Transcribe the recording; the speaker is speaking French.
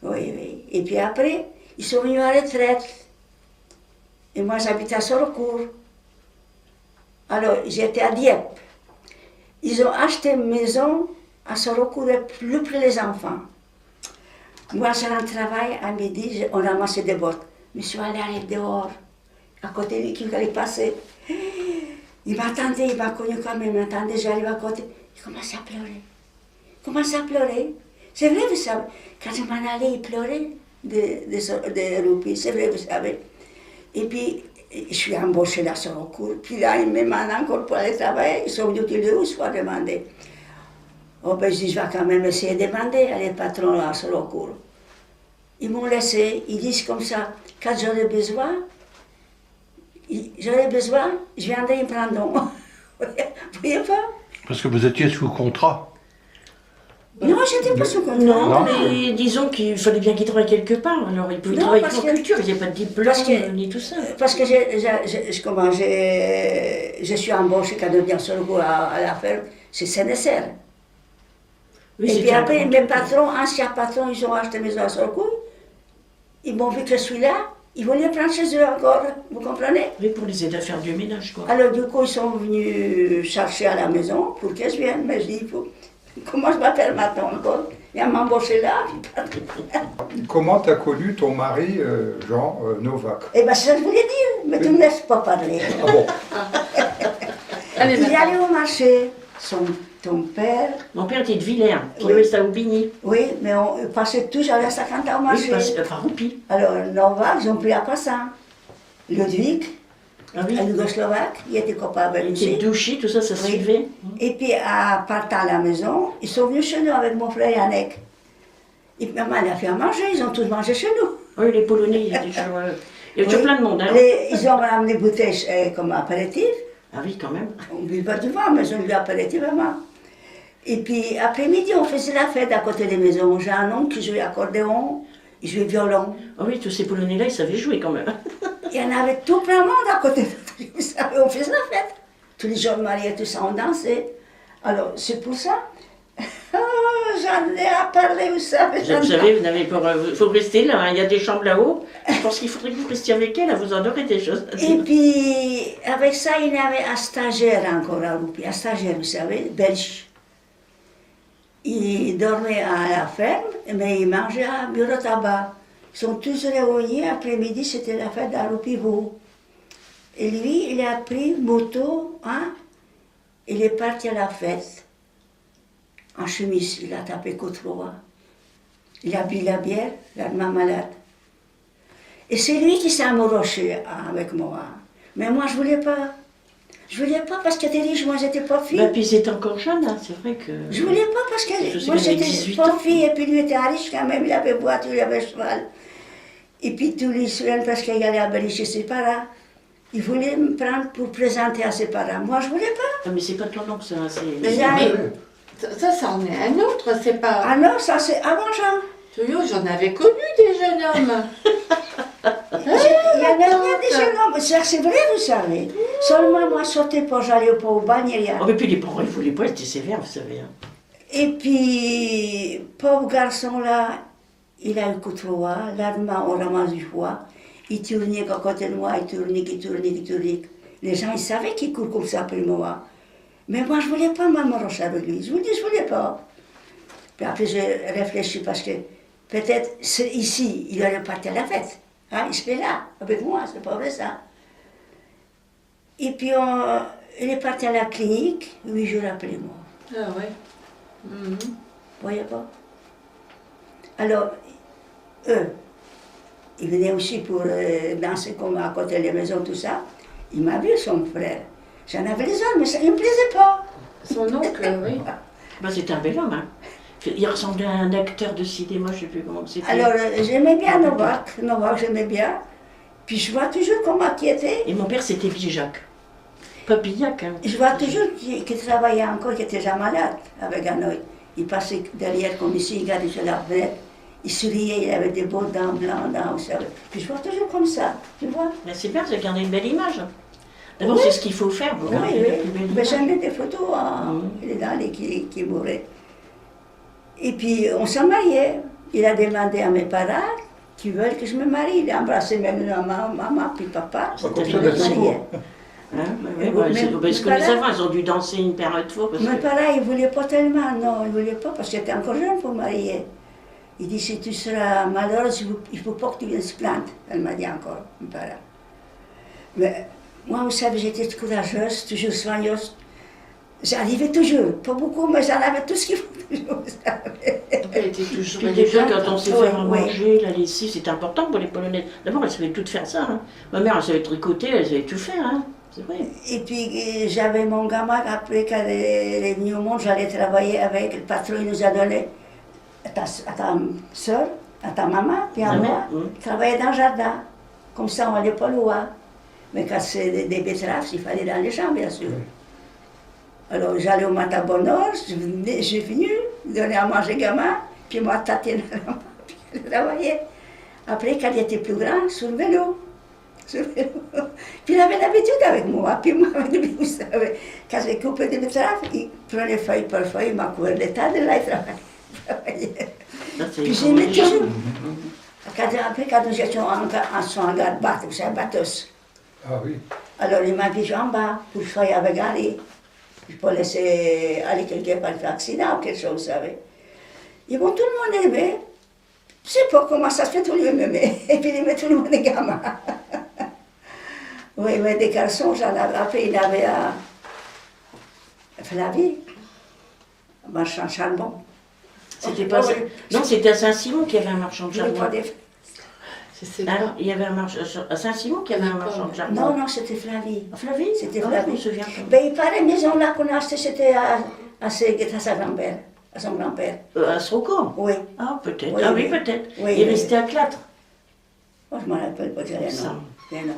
Oui, oui. Et puis après, ils sont venus à la retraite. Et moi, j'habitais à Sorocourt. Alors, j'étais à Dieppe. Ils ont acheté une maison à Sorocourt plus près les enfants. Moi, j'ai un travail à midi, on ramassait des bottes. Je suis allée aller dehors, à côté de lui qui allait passer. Il m'attendait, il m'a connu quand même, il m'attendait, j'arrive à côté. Il commence à pleurer. Il commence à pleurer. C'est vrai, vous savez, quand je m'en allais, il pleurait de roupies, c'est vrai, vous savez. Et puis, je suis embauchée là sur le cours. Puis là, ils me demandent encore pour aller travailler. Ils sont venus tous les deux fois demander. Oh, ben, je dis, je vais quand même essayer de demander à les patrons là sur le cours. Ils m'ont laissé, ils disent comme ça, quand j'aurai besoin, je viendrai me prendre. Vous voyez pas? Parce que vous étiez sous contrat. Non, j'étais pas sous contrat. Non, mais disons qu'il fallait bien qu'il travaille quelque part. Alors il pouvait travailler en culture, il n'y a pas de diplôme ni tout ça. Parce que je suis embauchée quand je viens sur le coup à la ferme, c'est Sénécel. Oui, et puis après, mes patrons, anciens patrons, ils ont acheté maison à Sorcourt. Ils m'ont vu que je suis là, ils voulaient prendre chez eux encore, vous comprenez? Oui, pour les aider à faire du ménage, quoi. Alors du coup, ils sont venus chercher à la maison pour que je vienne. Mais je dis, comment je m'appelle maintenant encore? Il a m'embauché là. Comment t'as connu ton mari, Jean Novak? Eh bien, ça je voulais dire, mais tu ne me laisses pas parler. Ah bon? Il allait au marché. Ton père... Mon père était de Villers, qui Oui. restait à Aubigny. Oui, mais on passait tous à la 50 ans au marché. Oui, enfin, Roupi. Alors, Novak, ils ont pris à passant. Ludwig, Ah oui. un Yougoslovaque, il était copain avec Il lui était aussi. douché, tout ça, ça Oui. suivait. Et puis, à partant à la maison, ils sont venus chez nous avec mon frère Yannick. Et puis, maman, elle a fait à manger, ils ont tous mangé chez nous. Oui, les Polonais, il y a toujours, il y a toujours plein de monde. Hein. Ils ont ramené des bouteilles comme apéritif. Ah oui, quand même. On ne buvait pas du vin, mais ils ont bu apéritif vraiment. Et puis, après-midi, on faisait la fête à côté des maisons. J'ai un oncle qui jouait accordéon, il jouait violon. Ah oui, tous ces Polonais-là, ils savaient jouer quand même. Il y en avait tout plein de monde à côté de nous. Vous savez, on faisait la fête. Tous les jeunes mariés, tout ça, on dansait. Alors, c'est pour ça. Oh, j'en ai à parler, vous savez. Vous savez, vous n'avez pas. Il faut rester là, hein. Il y a des chambres là-haut. Je pense qu'il faudrait que vous restiez avec elle, vous en aurez des choses à dire. Et puis, avec ça, il y avait un stagiaire encore à Roupi. Un stagiaire, vous savez, belge. Il dormait à la ferme, mais il mangeait à bureau tabac. Ils sont tous réunis, après-midi, c'était la fête à Roupiveau. Et lui, il a pris moto, hein, il est parti à la fête. En chemise, il a tapé Côte-Roi. Il a bu la bière, la main malade. Et c'est lui qui s'est amoureux avec moi. Mais moi, je voulais pas. Je voulais pas parce que t'es riche, moi j'étais pas fille. Bah, puis ils étaient encore jeunes, hein. C'est vrai que. Je voulais pas parce que moi j'étais pas fille et puis lui était riche quand même, il avait voiture, il avait cheval. Et puis tous les semaines parce qu'il allait à Bali chez ses parents. Il voulait me prendre pour présenter à ses parents. Moi je voulais pas. Ah, mais c'est pas ton oncle, ça. Ça, c'en est un autre, c'est pas... Ah non, ça c'est avant Jean. J'en avais connu des jeunes hommes. Il y en a rien des jeunes hommes, c'est vrai vous savez. Seulement moi je sortais pas, j'allais pas au bagne, rien. Oh, mais puis les parents, ils voulaient pas, ils étaient sévères, vous savez. Hein. Et puis, pauvre garçon là, il a eu Côte-Roi, là-dedans on ramasse du foie. Il tournait à côté de moi, il tournait. Les gens, ils savaient qu'il court comme ça après moi. Mais moi, je ne voulais pas m'amourcher avec lui. Je vous dis, je ne voulais pas. Puis après, j'ai réfléchi parce que peut-être ici, il aurait parti à la fête. Hein, il serait là, avec moi, c'est pas vrai ça. Et puis, il est parti à la clinique 8 jours après moi. Ah ouais. Vous voyez pas? Alors, eux, ils venaient aussi pour danser comme à côté des maisons, tout ça. Il m'a vu, son frère. J'en avais les autres, mais ça ne me plaisait pas. Son oncle, oui. Bah, c'était un bel homme, hein. Il ressemblait à un acteur de cinéma, je ne sais plus comment c'était. Alors, j'aimais bien Novak, j'aimais bien. Puis je vois toujours comment il était. Et mon père, c'était Bijac. Pas Billac, hein. Je vois toujours qu'il travaillait encore, qu'il était déjà malade avec un œil. Il passait derrière comme ici, il regardait sur la fenêtre. Il souriait, il avait des beaux dents blancs, vous savez. Puis je vois toujours comme ça, tu vois. Mais c'est bien, c'est garder une belle image. D'abord, c'est ce qu'il faut faire, vous gardez la plus belle Mais image. j'en ai des photos, hein. Il est dans les qui mouraient. Et puis, on s'est mariés. il a demandé à mes parents qui veulent que je me marie. Il a embrassé même maman puis papa. Comme Je ça, me d'un mariais. coup. Hein, ouais, ouais, parce que les enfants, ils ont dû danser une période fois. Parce Mes que... parents, ils ne voulaient pas tellement, non, ils ne voulaient pas, parce que j'étais encore jeune pour me marier. Il dit, si tu seras malheureuse, il ne faut pas que tu viennes se plaindre. Elle m'a dit encore, mes parents. Mais moi, vous savez, j'étais courageuse, toujours soigneuse. J'arrivais toujours, pas beaucoup, mais j'en avais tout ce qu'il faut toujours, vous savez. Elle était toujours Puis déjà, élégante. quand on sait Oui, faire à oui. manger, la lessive, c'est important pour les Polonaises. D'abord, elles savaient tout faire ça. Hein. Ma mère, elle savait tricoter, elle savait tout faire. Hein. C'est vrai. Et puis j'avais mon gamin, après qu'elle est venue au monde, j'allais travailler avec le patron, il nous a donné à ta soeur, à ta maman, puis à Ma moi, mère, oui. travailler dans le jardin. Comme ça, on n'allait pas loin. Mais quand c'est des betteraves, il fallait dans les champs, bien sûr. Alors j'allais au matin à bonne heure, j'ai venu, donner à manger gamin, puis moi, tâter dans la main, puis elle travaillait. Après, quand il était plus grand, sur le vélo. Puis il avait l'habitude avec moi, puis moi, vous savez, quand j'ai coupé des betteraves, il prenait feuille par feuille, il m'a couvert l'état de là, il travaillait. Ça, c'est Puis vraiment j'aimais des gens. toujours. Après, quand nous étions en garde batte, vous savez, batteuse, Ah oui. alors il m'a dit en bas pour faire avec Ali. Je ne peux pas laisser aller quelqu'un par faire accident ou quelque chose, vous savez. Ils vont tout le monde aimer. Je ne sais pas comment ça se fait, tout le monde m'aimait. Et puis ils aimaient tout le monde des gamins. Oui, mais des garçons, j'en avais. Après, il avait Flavie, un marchand de charbon. C'était pas ça. Non, c'était à Saint-Simon qu'il y avait un marchand de Je ne charbon. pas dire. Je sais Hein, pas. il y avait un marchand à Saint-Simon qu'il y avait un marchand de charbon. Non, non, c'était Flavie. Ah, Flavie. C'était Ah, Flavie. je me souviens pas. Ben, il paraît, la maison là qu'on a achetée, c'était à sa grand-mère, à son grand-père. À Srocco. Oui. Ah, peut-être. Oui, ah oui, oui. peut-être. Oui, il est oui. resté à Clatre. Oh, je ne me rappelle pas de rien, Ça. non. Mais non.